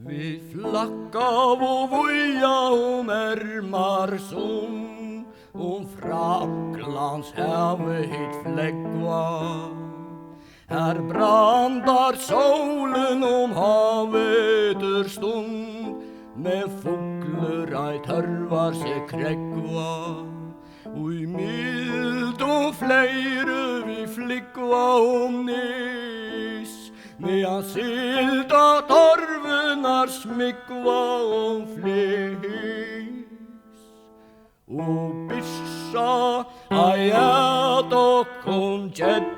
Vi flacka och voja om Ermarsund, om Fracklands hävigt fläckva. Här brandar solen om havet stund, med fåglar ej törvar sig kräckva. Och i mild och flejre vi flickva om nis, medan silta torvenar smickva om flis. Och bissa ajat och konjettlur,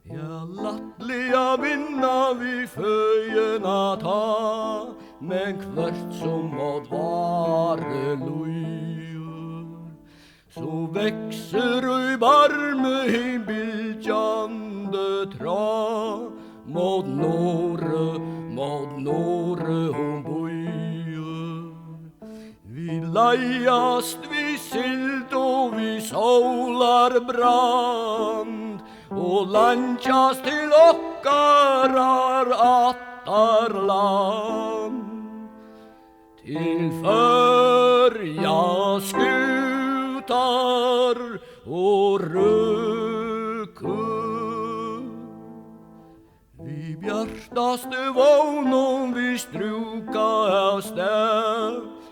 ja lattliga vinna vi föjena ta, men kvart som åt vare lujur. Så växer i barme i bildjande tra, mot norre hon bojur. Vi lajast vi silt och vi solar brand, och lanchas till ockarar attarland. Till förja skutar och rökur, vi bjärtaste vågnon vi strukaste,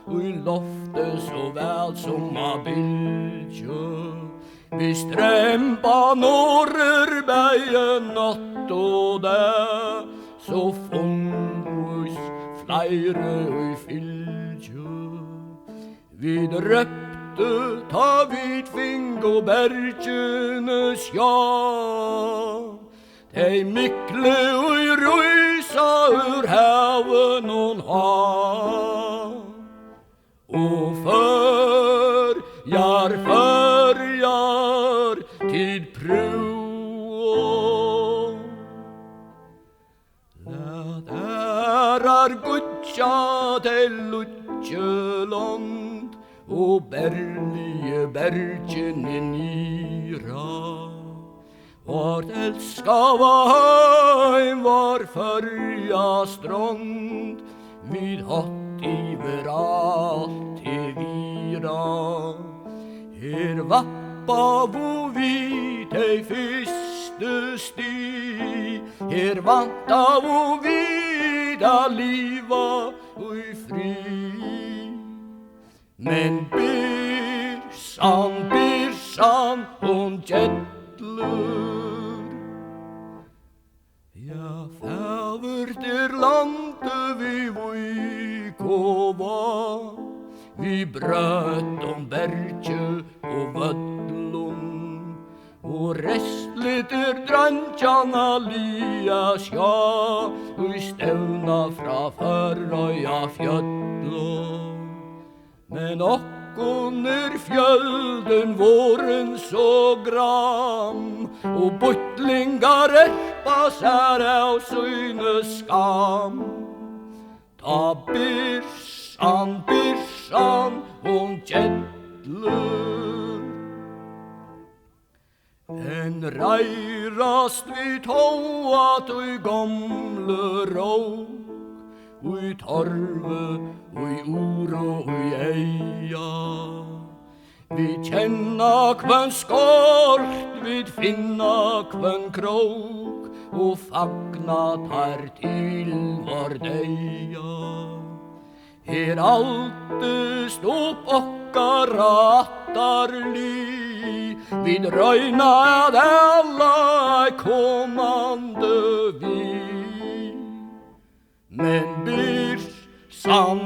och i loftet så väl som a bildjö. Vi strämpa norrer bäjen natt och där, så fångus flejre i fylgjö. Vi dröpte ta vid fingo bergenes ja, tej myckle och röjsa ur haven hon ha. Och förjar tid prov, lät ärar gudja till Lutjeland, och berlige bergen i nyra. Vart älska var var förja strånd, vid hatt överallt i vira. Her vappa vo vi tej fyrste sti, her vanta vo vida liva och i fri. Men birsan hon jettlur, ja fäver till lande vi vojkova. Vi bröt om berge och vödlun, och restligt drantjana lias ja, och stävna fra förröja fjödlun. Men ockon fjölden våren så gram, och bottlingar erpas här av synes skam. Ta birsan hon jettlur, en rajrast vid toat och i gamle råk, och i torve och i oro och i eja. Vi känna kvön skort, vid finna kvön krok, och fagnat här till var deja. Her alte stå pocka rattarli, vid röjnad alla kommande vi. Men birsan